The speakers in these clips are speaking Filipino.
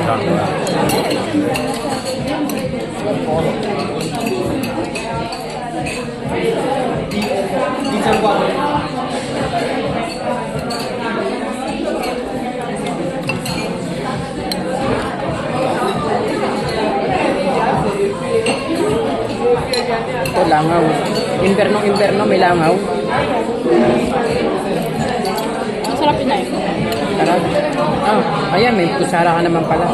Ito, langaw. Inverno, may langaw. Ang sarap yun eh. Sarap. Ah, ayan, may kutsara ka naman pala.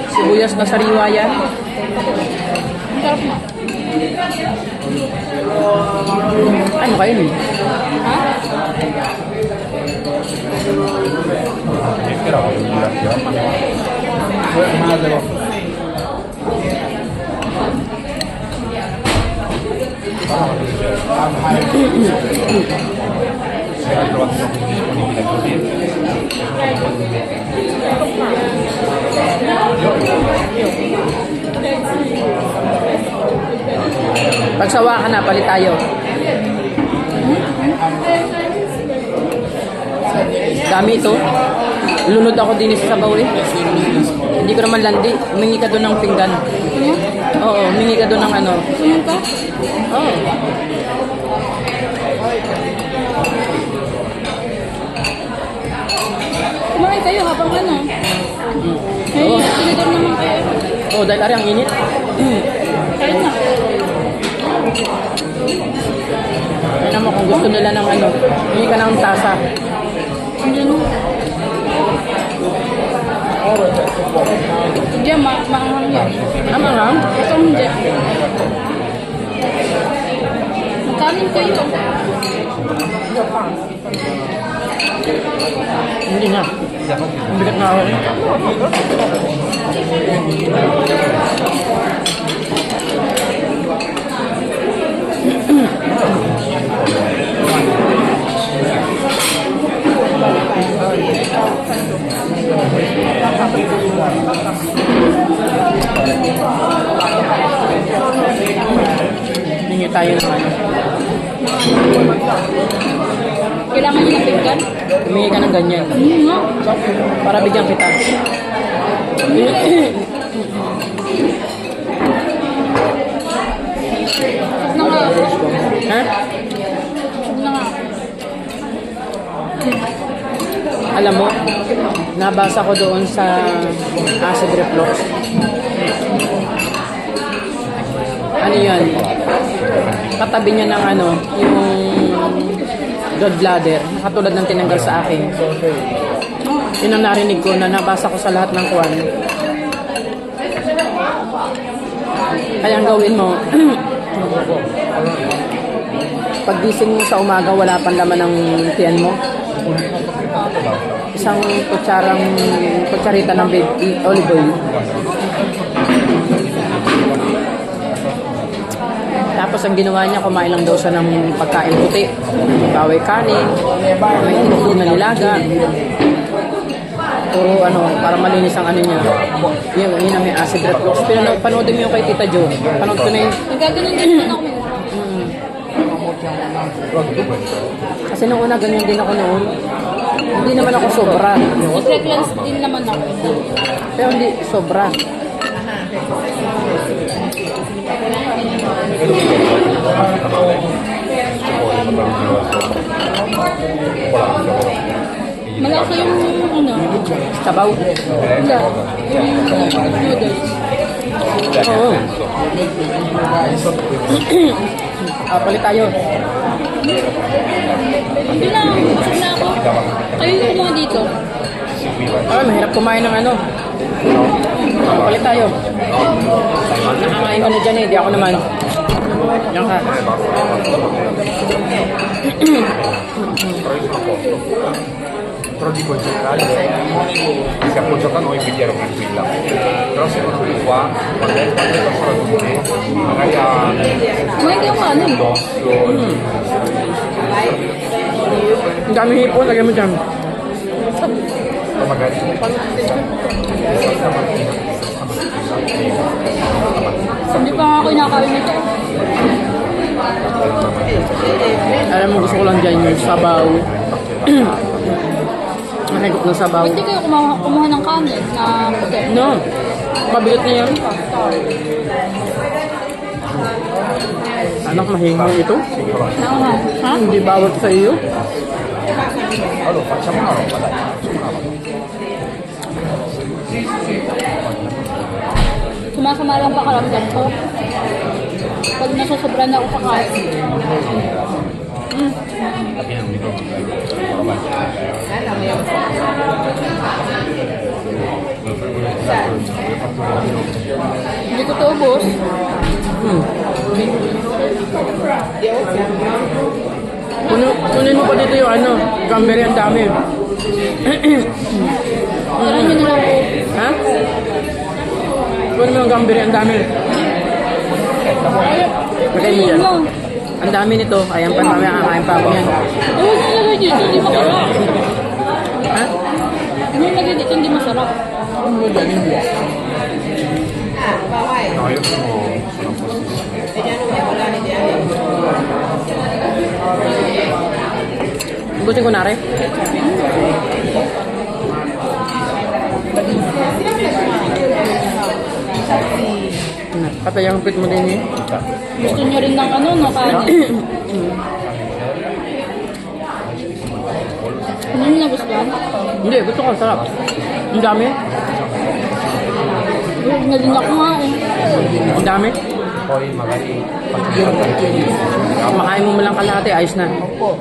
Sibuyas na sariwa yan. Ang sarap mo. Ano kayo ni? Ha? Pagsawa ka na, palit tayo. Dami ito. Lunod ako din sa sabaw eh. Hindi ko naman landi. Humingi ka doon ng pinggan. Oo, humingi ka doon ng ano. Sino ka? Oo. Kumain kayo habang ano? Hey, tinidor naman kayo. Oo, dahil ari ang init. Kain na. Kaya naman kung gusto nila ng ano, humingi ka ng tasa. Hindi no. Hindi, maanghang yan. Ama nga. Ito hindi. Magkanin kayo. Hindi na. Ang bigat na ako. Hingi tayo ng ano. Kailangan nyo ng pinggan? Humingi ka ng ganyan. Nga. Para bigyan kita. Sab na nga. Ha? Sab na nga. Alam mo, nabasa ko doon sa acid reflux. Ano yan? Katabi niya ng ano, yung gallbladder, katulad ng tinanggal sa akin. Yun ang narinig ko na nabasa ko sa lahat ng kwan. Kaya ang gawin mo, paggising mo sa umaga, wala pang laman ng tiyan mo. Isang kutsarita ng olive oil. Tapos ang ginawa niya, kumain lang daw siya ng pagkain puti. Baway kanin, may inuto na nilaga. Puro ano, para malinis ang ano niya. Yun ang may acid reflux. Pero panoodin mo yung kay Tita Jo. Panood ko na yung... Nagaganon din naman ako. Kasi nung una, ganyan din ako noon. Hindi naman ako sobra. Nag-cleanse din naman ako. Pero hindi sobra. Malaki yung ano. Sabaw. Wala. Yung noodles. Oo. Palit tayo. Hindi na. Busog na ako. Kayo yung kumuha dito. Mahirap kumain ng ano. Palit tayo. Nakakain ka na dyan eh. Di ako naman. Yan ka. Però io sono a posto. Però dico in generale, si appoggiata a noi quindi ero tranquilla. Però secondo me qua, quando è persona con me, magari ha Kumain ka mo ano eh. addosso, Ang dami hipon, lagyan mo dyan. o magari Hindi pa nga ako inakain nito. Alam mo, gusto ko lang dyan yung sabaw. Nakikot ng sabaw. Hindi kayo kumuha ng kanin na puti. No, mabigat na yan. Anak, mahingay ito. Nauhan. Ha? Hindi bawat sa iyo. allora facciamo una roba, dai. Sumasama lang pakaramdam ko. Pag nasusobran na ako sa kain. Hindi ko ito ubos. Kunin mo pa dito yung ano, cranberry, ang dami. Tira nyo na lang po. Ha? Kunin mo yung cranberry, ang dami. Lagay mo dyan. lang. Ang dami nito. Ayan pa, mamaya kakain pa ako yan. Huwag nyo lagay dito, hindi masarap. Ha? Huwag nyo lagay dito, hindi masarap. No, io sono postissimo. Gusto ko nari. Patay ang pit mo din eh. Gusto nyo rin ng ano, no, kanin. Ano nyo nagustuhan? Hindi, gusto ko. Sarap. Ang dami. Huwag na din ako nga eh. Ang dami. Poi magari faccio Makain mo lang kalahati, ayos na. Oh.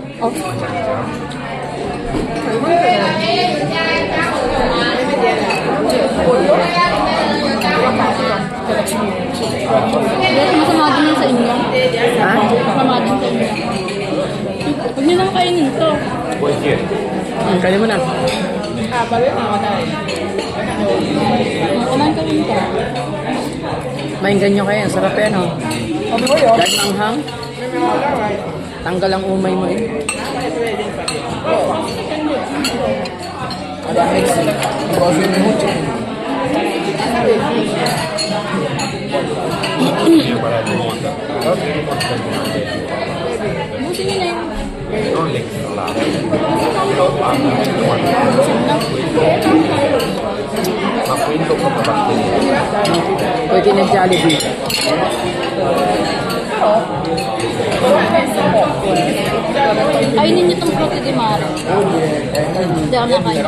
Masama din yun sa inyo. Ha? Masama din sa inyo. Huwag nyo lang kainin to. Vuoi chiedere? Kaya mo na. Kumain ka rin ka. Mainggan nyo kayo. Sarap yan, oh. Dahil manghang. Tanggal ang umay mo eh. Busin nyo na yun. Non l'extra large. Ma quello proprio batteria. Pwede na Jollibee. Kainin nyo itong frutti di mare. Hindi ako nakain.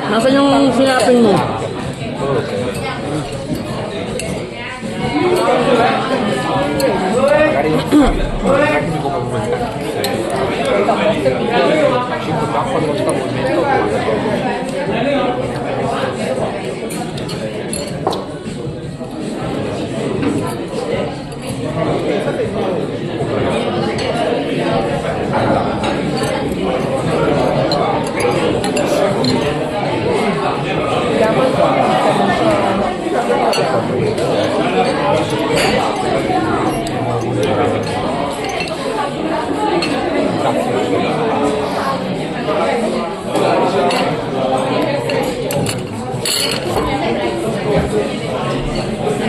Nasaan yung sinapin mo? Magari non è che mi compro un cibo d'acqua dello stavo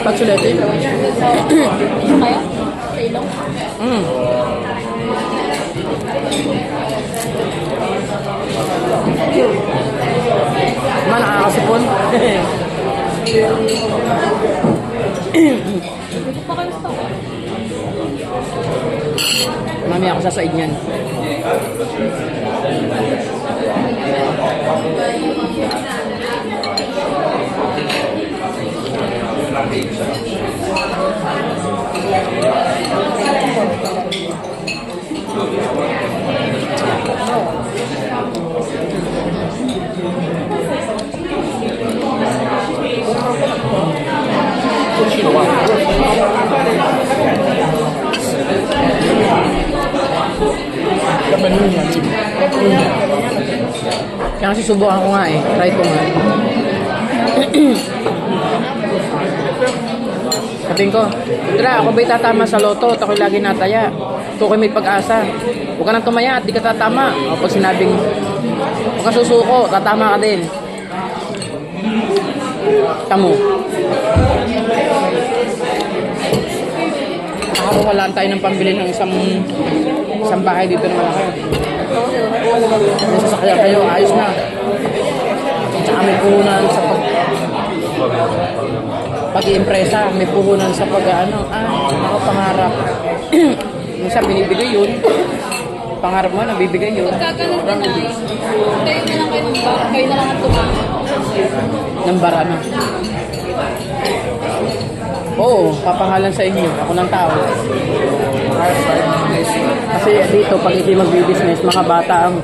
Patsulete. Kaya? Sa ilong? Nakakasipon. Hindi pa kayo sa Mamaya ako sasaid niyan. ganun. Kaya kasi subukan ko nga eh. Try ko nga. Sabihin ko, Tira, ako ba'y tatama sa loto? At ako'y lagi nataya. Ito ko'y may pag-asa. Huwag ka nang tumaya at di ka tatama. O pag sinabing, huwag ka susuko, tatama ka din. Tamo. Nakakuwalaan tayo ng pambili ng isang bahay dito na malaki. May sasakyan kayo, ayos na. Tsaka may puhunan sa pag-iimpresa, may puhunan sa nakapangarap. Minsan binibigay yun. Pangarap mo, nabibigay yun. Pagkakalat na nice. Kayo na lang kayo ng bar. Kayo na lang ang tumama. Ng barano. Oo, papangalan sa inyo. Ako ng tao. Kasi dito, pag hindi magbi-business, mga bata ang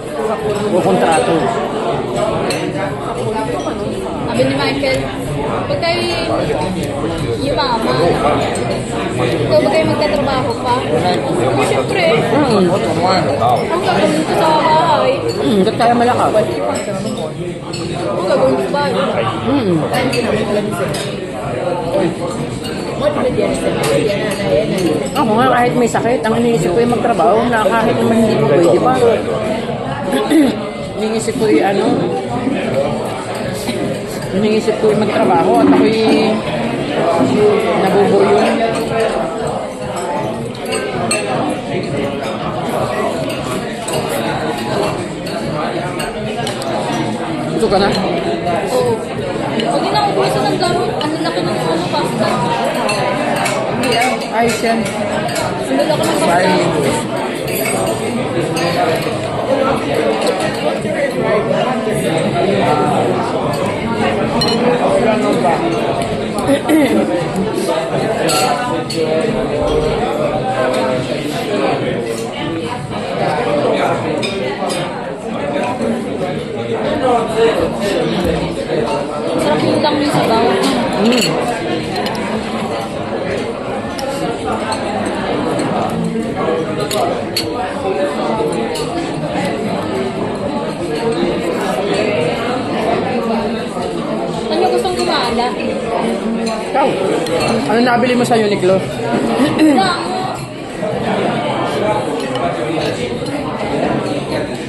kukontrato. Sabi ni Michael, pag kayo yung mama, ikaw ba kayo magtatrabaho pa? Siyempre, ang gagawin ko sa bahay. Ba't kaya malakaw? Ang gagawin ko ba? Ako nga kahit may sakit, ang iniisip ko yung magtrabaho na kahit naman hindi ko pwede pa. Iniisip ko yung iniisip ko yung magtrabaho at ako'y nabubuyo. Gusto ka na? Oo. Pag inaubusan ng gamit, ang lalaki ng pasta. Ayos yan. Ang lalaki ng pasta. Sarap yung lang yung sabaw. Ano gustong gumala? Ikaw, ano nabili mo sa Uniqlo?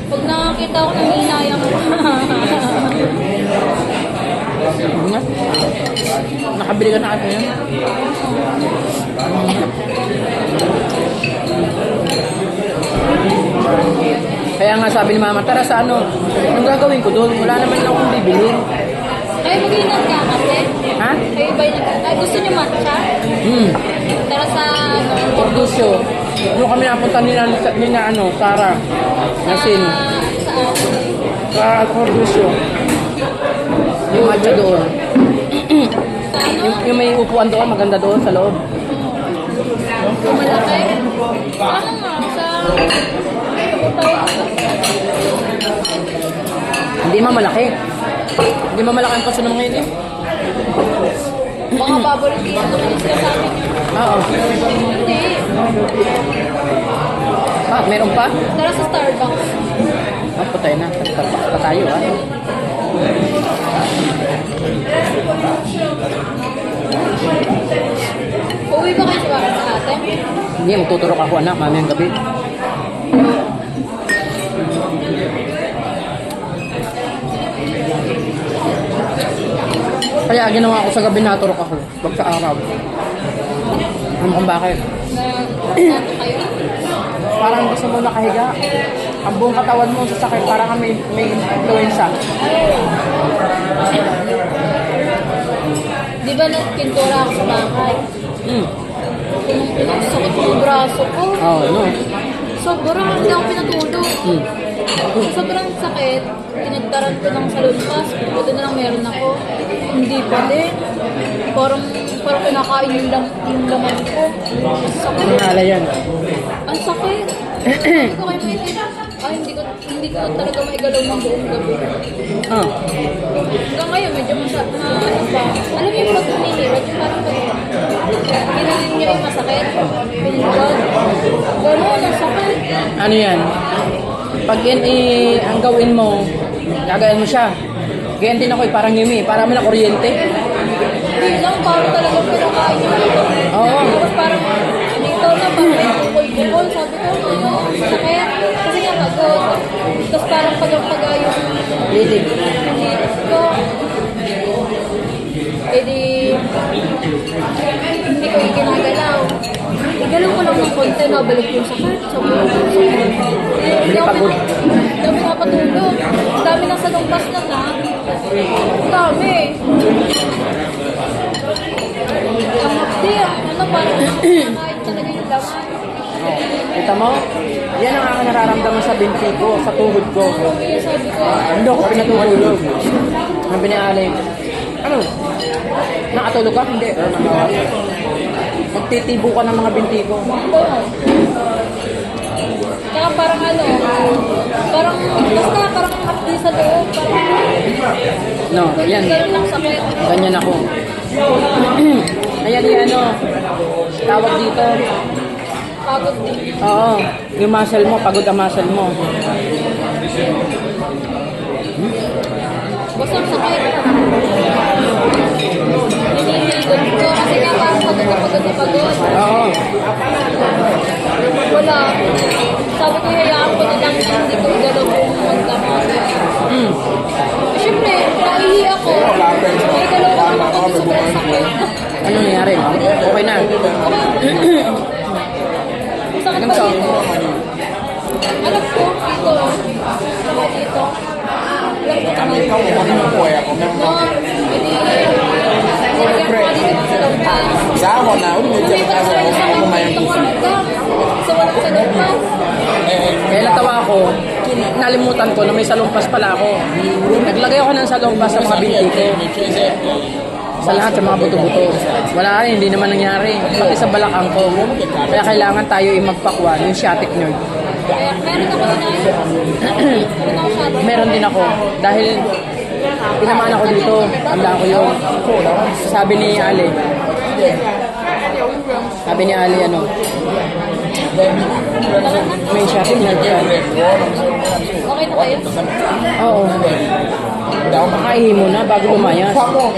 Pag nakakita ko ng inayang Nga. Nakabili ka na kasi yan. Kaya nga sabi ni Mama, tara sa ano? Anong gagawin ko doon? Wala naman akong bibilin. kayo ba kayo nagkakate? Ha? Kayo ba yung nagkakate? Gusto niyo matcha? Tara sa Cordusio. Doon kami napunta nila Sarah. Nasin. Sa Cordusio. Yung matcha doon. Sa ano? Yung may upuan doon, maganda doon sa loob. Malaki? Ano nga? Sa... Hindi malaki. Hindi malaki ang kaso naman ngayon eh. Mga paborito yan. Tumalis ka sa akin yun. Oo. Hindi. Bakit? Meron pa? Tara sa Starbucks. Patay na. Pa tayo ah. Uwi ba kayo sa bahay sa ate? Hindi, magtuturok ako anak, mamayang gabi. Kaya ginawa ko sa gabi naturok ako. Wag sa araw. Ano kung bakit? Nato kayo? Parang gusto mo nakahiga. Ang buong katawan mo sa sakit, parang may influenza. Di ba nagpintura ako sa bahay? Pinag-sakit ko yung braso ko. Oo, no. Sobrang hindi ako pinatulog. Sobrang sakit. Pinagtaran ko ng salunpas. Buti na lang meron ako. Hindi pa din. Parang kinakain yung laman ko. Ang sakit. Nanala yan. Ang sakit. Hindi ko kayo maisip. Ay, hindi ko talaga maigalaw ng buong gabi. Ah. Hanggang ngayon, medyo ano pa. Alam mo yung pag hinihirap, parang pag ginaling niya yung masakit. Pinilwag. Gano'n, ang sakit. Ano yan? Pag yan ang gawin mo, gagayan mo siya. Ganyan din ako parang Yumi, para mo na kuryente. Hindi lang, parang talagang pinakain ko. Oo. Tapos parang, dito na, parang may bukol-bukol. Sabi ko, ano, sakit. Kasi nga pagod. Tapos parang pag-ayos. Bleeding. Ko, eh di, hindi ko yung ginagalaw. Igalaw ko lang ng konti, nabalik yung sakit. Sobrang sakit. Hindi pagod. Dami napatulog. Dami nang sa lumpas na na. Dami. Ang hapdi, ano, parang nakain talaga yung laman. Kita mo? Yan ang aking nararamdaman sa binti ko, sa tuhod ko. Kaya sabi ko, Hindi ako pinatutulog. Ang binialay. Ano? Nakatulog ka? Hindi. Magtitibo ka ng mga binti ko. kaya parang ano, parang, basta parang hapdi sa loob. Parang, No, yan. ganun lang sakit. Ganyan ako. Ayan yung ano, tawag dito. Pagod din. Oo, yung muscle mo, pagod ang muscle mo. Basta ang sakit. Hinihilot ko kasi nga parang pagod. Oo. Wala. Sabi ko, hayaan ko na lang na hindi ko igalaw kung magdamag. Mm. Siyempre, naihi ako. May galaw ko naman ako sobrang sakit. Ano nangyari? Okay na. Sakit Hanggang pa saan? dito. Alam ko, dito. Saka dito. Alam ko naman. Noon, hindi. Nilagyan ko dito sa lampas. Sama na, May pa sa isang kumain ka. So, walang sa lampas. Kaya natawa ako, nalimutan ko na may salumpas pala ako. Naglagay ako ng salumpas sa mga binti ko. Sa lahat sa mga buto-buto. Wala rin, hindi naman nangyari. Pati sa balakang ko. Kaya kailangan tayo i-magpakwan, yung sciatic nerve. Kaya meron ako na meron ako sa Meron din ako. Dahil tinamaan ako dito. Tandaan ko yun. Sabi ni Ali. Sabi ni Ali ano. May sciatic nerve siya. Okay na kayo? Oo. Makaihi mo na bago lumayas. Oo.